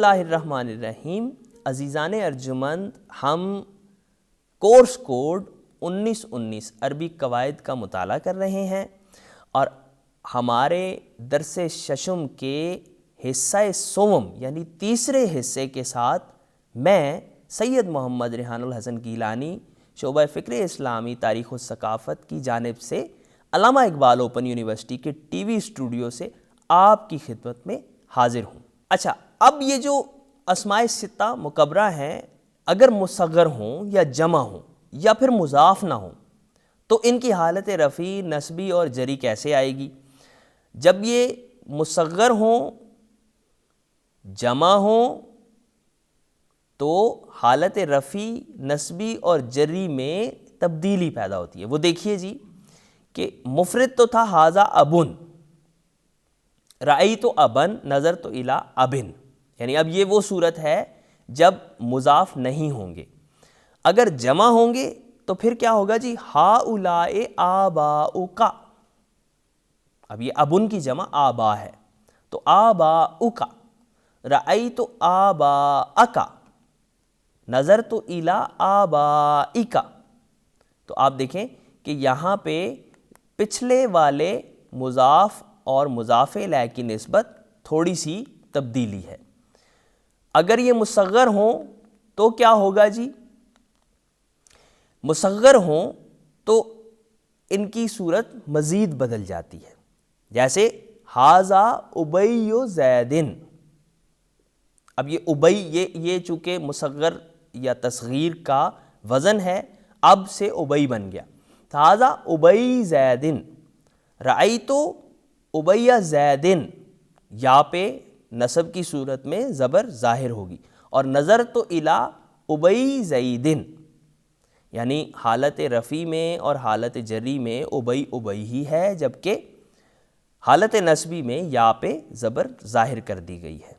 اللہ الرحمن الرحیم. عزیزان ارجمند، ہم کورس کوڈ 1919 عربی قواعد کا مطالعہ کر رہے ہیں اور ہمارے درس ششم کے حصہ سوم یعنی تیسرے حصے کے ساتھ میں سید محمد ریحان الحسن گیلانی، شعبہ فکر اسلامی تاریخ و ثقافت کی جانب سے علامہ اقبال اوپن یونیورسٹی کے ٹی وی اسٹوڈیو سے آپ کی خدمت میں حاضر ہوں. اچھا، اب یہ جو اسماء ستہ مکبرہ ہیں، اگر مصغر ہوں یا جمع ہوں یا پھر مضاف نہ ہوں تو ان کی حالت رفیع، نسبی اور جری کیسے آئے گی؟ جب یہ مصغر ہوں، جمع ہوں تو حالت رفیع، نسبی اور جری میں تبدیلی پیدا ہوتی ہے. وہ دیکھیے جی کہ مفرد تو تھا ھذا ابن، رأیت ابن، نظرت الی ابن، یعنی اب یہ وہ صورت ہے جب مضاف نہیں ہوں گے. اگر جمع ہوں گے تو پھر کیا ہوگا جی؟ ہؤلاء آباؤک. اب یہ ابن کی جمع آبا ہے تو آباؤک، رأیت آباءک، نظرت الی آبائک. تو آپ دیکھیں کہ یہاں پہ پچھلے والے مضاف اور مضاف الیہ کی نسبت تھوڑی سی تبدیلی ہے. اگر یہ مصغر ہوں تو کیا ہوگا جی؟ مصغر ہوں تو ان کی صورت مزید بدل جاتی ہے. جیسے ھذا ابی زید. اب یہ ابی، یہ چونکہ مصغر یا تصغیر کا وزن ہے، اب سے ابی بن گیا. ھذا ابی زید، رأیت ابی زید، یا پہ نصب کی صورت میں زبر ظاہر ہوگی. اور نظرت الی ابی زید، یعنی حالت رفیع میں اور حالت جری میں ابی ابی ہی ہے، جبکہ حالت نسبی میں یا پہ زبر ظاہر کر دی گئی ہے.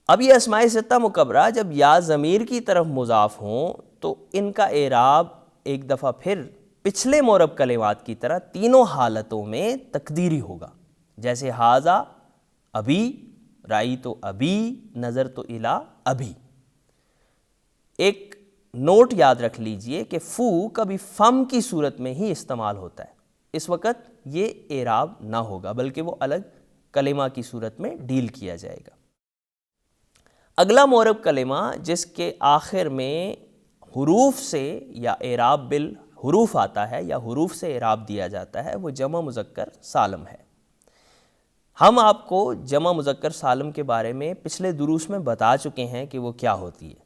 اب یہ اسماء ستہ مکبرہ جب یا ضمیر کی طرف مضاف ہوں تو ان کا اعراب ایک دفعہ پھر پچھلے معرب کلمات کی طرح تینوں حالتوں میں تقدیری ہوگا. جیسے ھذا ابی، رأیت ابی، نظرت الی ابی. ایک نوٹ یاد رکھ لیجئے کہ فو کبھی فم کی صورت میں ہی استعمال ہوتا ہے. اس وقت یہ اعراب نہ ہوگا بلکہ وہ الگ کلمہ کی صورت میں ڈیل کیا جائے گا. اگلا معرب کلمہ جس کے آخر میں حروف سے یا اعراب بالحروف آتا ہے یا حروف سے اعراب دیا جاتا ہے، وہ جمع مذکر سالم ہے. ہم آپ کو جمع مذکر سالم کے بارے میں پچھلے دروس میں بتا چکے ہیں کہ وہ کیا ہوتی ہے.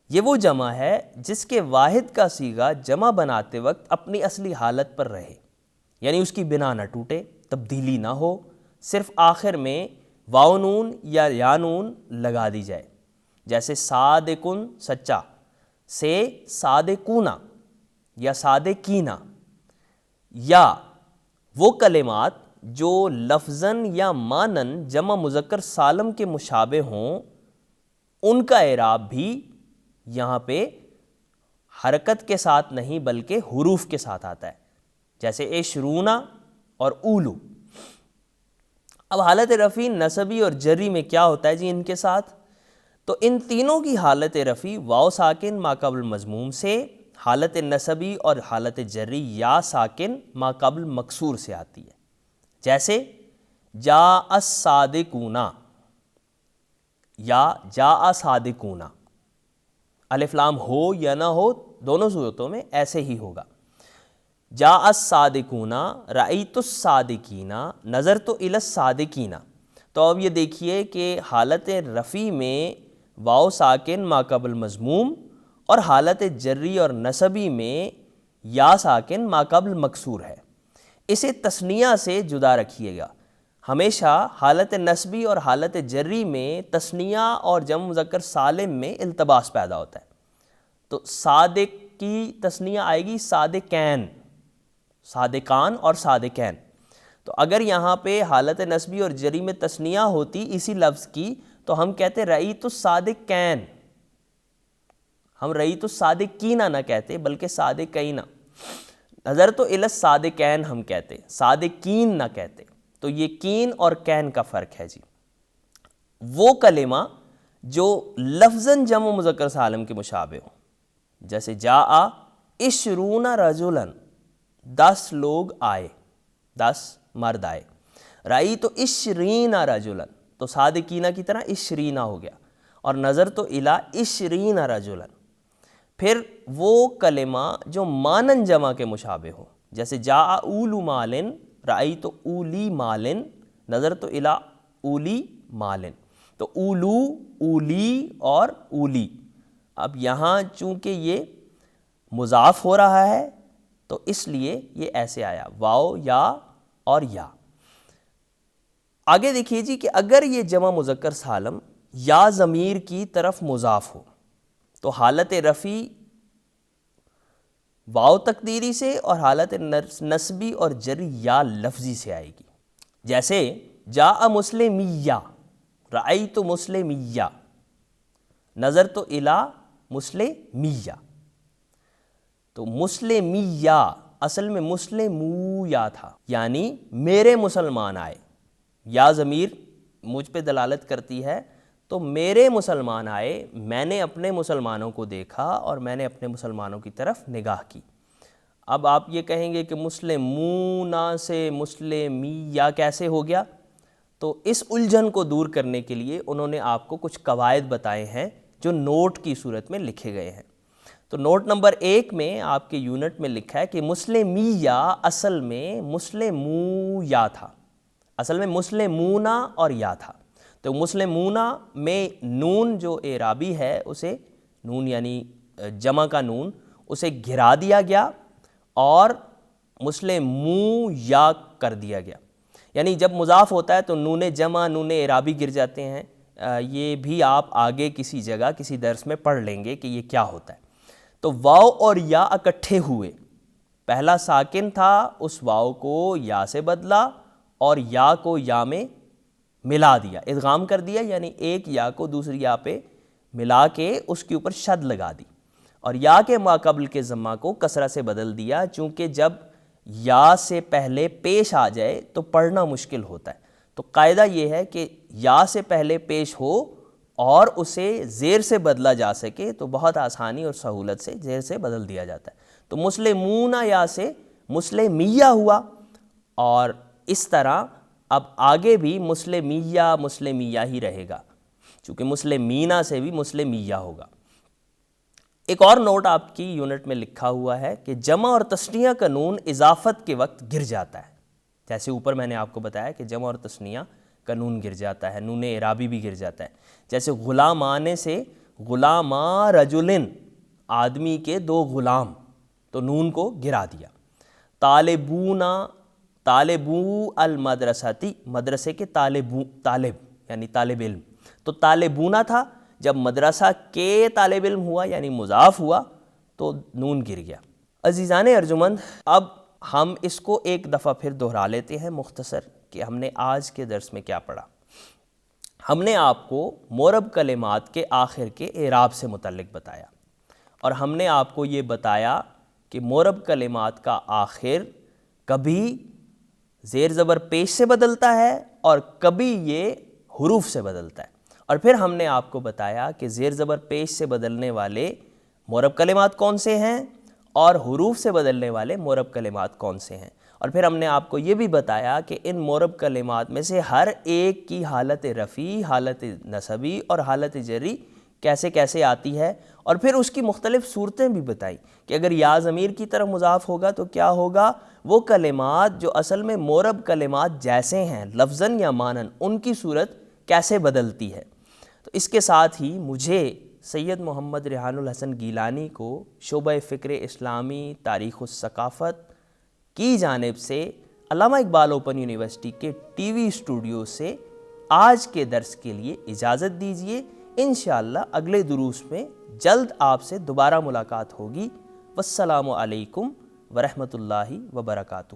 یہ وہ جمع ہے جس کے واحد کا صیغہ جمع بناتے وقت اپنی اصلی حالت پر رہے، یعنی اس کی بنا نہ ٹوٹے، تبدیلی نہ ہو، صرف آخر میں واو نون یا یا نون لگا دی جائے. جیسے صادقن، سچا، سے صادقونا یا صادقینا. یا وہ کلمات جو لفظاً یا مانن جمع مذکر سالم کے مشابہ ہوں، ان کا اعراب بھی یہاں پہ حرکت کے ساتھ نہیں بلکہ حروف کے ساتھ آتا ہے. جیسے عشرونا اور اولو. اب حالت رفیع، نسبی اور جری میں کیا ہوتا ہے جی ان کے ساتھ؟ تو ان تینوں کی حالت رفیع واو ساکن ما قبل مضموم سے، حالت نسبی اور حالت جری یا ساکن ما قبل مکسور سے آتی ہے. جیسے جاء الصادقون یا جاء صادقون. الف لام ہو یا نہ ہو، دونوں صورتوں میں ایسے ہی ہوگا. جاء الصادقون، رأیت الصادقین، نظرت الی الصادقین. تو اب یہ دیکھیے کہ حالت رفیع میں واو ساکن ما قبل مضموم اور حالت جری اور نسبی میں یا ساکن ما قبل مکسور ہے. اسے تثنیہ سے جدا رکھیے گا. ہمیشہ حالت نسبی اور حالت جری میں تثنیہ اور جمع مذکر سالم میں التباس پیدا ہوتا ہے. تو صادق کی تثنیہ آئے گی صادقین، صادقان اور صادقین. تو اگر یہاں پہ حالت نسبی اور جری میں تثنیہ ہوتی اسی لفظ کی تو ہم کہتے رأیت الصادقین. ہم رأیت الصادقین نہ کہتے بلکہ صادقین. نظرت الی الصادقین ہم کہتے، صادقین نہ کہتے. تو یہ کین اور کین کا فرق ہے جی. وہ کلمہ جو لفظاً جمع مذکر سالم کے مشابہ ہو، جیسے جاء عشرون رجلاً، 10 لوگ آئے، 10 مرد آئے، رأیت عشرین رجلاً، تو صادقینہ کی طرح عشرینہ ہو گیا، اور نظر تو الی عشرین رجلاً۔ پھر وہ کلمہ جو مانن جمع کے مشابہ ہو، جیسے جاء اولو مال، رأیت اولی مال، نظر تو الی اولی مال، تو اولو، اولی اور اولی، اب یہاں چونکہ یہ مضاف ہو رہا ہے تو اس لیے یہ ایسے آیا، واو یا اور یا۔ آگے دیکھیے جی کہ اگر یہ جمع مذکر سالم یا ضمیر کی طرف مضاف ہو تو حالت رفع واو تقدیری سے اور حالت نصبی اور جری یا لفظی سے آئے گی، جیسے جاء مسلمیہ، رأیت مسلمیہ، نظر تو الی مسلمیہ، تو مسلمیہ اصل میں مسلمویا تھا، یعنی میرے مسلمان آئے، یا ضمیر مجھ پہ دلالت کرتی ہے، تو میرے مسلمان آئے، میں نے اپنے مسلمانوں کو دیکھا اور میں نے اپنے مسلمانوں کی طرف نگاہ کی۔ اب آپ یہ کہیں گے کہ مسلمونا سے مسلمیہ کیسے ہو گیا؟ تو اس الجھن کو دور کرنے کے لیے انہوں نے آپ کو کچھ قواعد بتائے ہیں جو نوٹ کی صورت میں لکھے گئے ہیں۔ تو نوٹ نمبر 1 میں آپ کے یونٹ میں لکھا ہے کہ مسلمیہ اصل میں مسلمویا تھا، اصل میں مسلمونا اور یا تھا، تو مسلمونا میں نون جو اعرابی ہے اسے، نون یعنی جمع کا نون، اسے گھرا دیا گیا اور مسلمو یا کر دیا گیا، یعنی جب مضاف ہوتا ہے تو نون جمع نون اعرابی گر جاتے ہیں، یہ بھی آپ آگے کسی جگہ کسی درس میں پڑھ لیں گے کہ یہ کیا ہوتا ہے۔ تو واو اور یا اکٹھے ہوئے، پہلا ساکن تھا، اس واو کو یا سے بدلا اور یا کو یا میں ملا دیا، ادغام کر دیا، یعنی ایک یا کو دوسری یا پہ ملا کے اس کے اوپر شد لگا دی، اور یا کے ما قبل کے ضمہ کو کسرہ سے بدل دیا، چونکہ جب یا سے پہلے پیش آ جائے تو پڑھنا مشکل ہوتا ہے، تو قاعدہ یہ ہے کہ یا سے پہلے پیش ہو اور اسے زیر سے بدلا جا سکے تو بہت آسانی اور سہولت سے زیر سے بدل دیا جاتا ہے، تو مسلمون یا سے مسلمیہ ہوا، اور اس طرح اب آگے بھی مسلمیہ ہی رہے گا، چونکہ مسلمینہ سے بھی مسلمیہ ہوگا۔ ایک اور نوٹ آپ کی یونٹ میں لکھا ہوا ہے کہ جمع اور تثنیہ کا نون اضافت کے وقت گر جاتا ہے، جیسے اوپر میں نے آپ کو بتایا کہ جمع اور تثنیہ کا نون گر جاتا ہے، نون اعرابی بھی گر جاتا ہے، جیسے غلامان سے غلاما رجلن، آدمی کے 2 غلام، تو نون کو گرا دیا۔ طالبونا، طالبو المدرستی، مدرسے کے طالب یعنی طالب علم، تو طالبونا تھا، جب مدرسہ کے طالب علم ہوا یعنی مضاف ہوا تو نون گر گیا۔ عزیزان ارجمند، اب ہم اس کو ایک دفعہ پھر دہرا لیتے ہیں مختصر کہ ہم نے آج کے درس میں کیا پڑھا۔ ہم نے آپ کو معرب کلمات کے آخر کے اعراب سے متعلق بتایا، اور ہم نے آپ کو یہ بتایا کہ معرب کلمات کا آخر کبھی زیر زبر پیش سے بدلتا ہے اور کبھی یہ حروف سے بدلتا ہے، اور پھر ہم نے آپ کو بتایا کہ زیر زبر پیش سے بدلنے والے معرب کلمات کون سے ہیں اور حروف سے بدلنے والے معرب کلمات کون سے ہیں، اور پھر ہم نے آپ کو یہ بھی بتایا کہ ان معرب کلمات میں سے ہر ایک کی حالت رفعی، حالت نصبی اور حالت جری کیسے کیسے آتی ہے، اور پھر اس کی مختلف صورتیں بھی بتائی کہ اگر یا ضمیر کی طرف مضاف ہوگا تو کیا ہوگا، وہ کلمات جو اصل میں معرب کلمات جیسے ہیں لفظاً یا مانن، ان کی صورت کیسے بدلتی ہے۔ تو اس کے ساتھ ہی مجھے سید محمد ریحان الحسن گیلانی کو شعبہ فکر اسلامی تاریخ الثقافت کی جانب سے علامہ اقبال اوپن یونیورسٹی کے ٹی وی اسٹوڈیو سے آج کے درس کے لیے اجازت دیجیے۔ انشاءاللہ اگلے دروس میں جلد آپ سے دوبارہ ملاقات ہوگی۔ والسلام علیکم ورحمۃ اللہ وبرکاتہ۔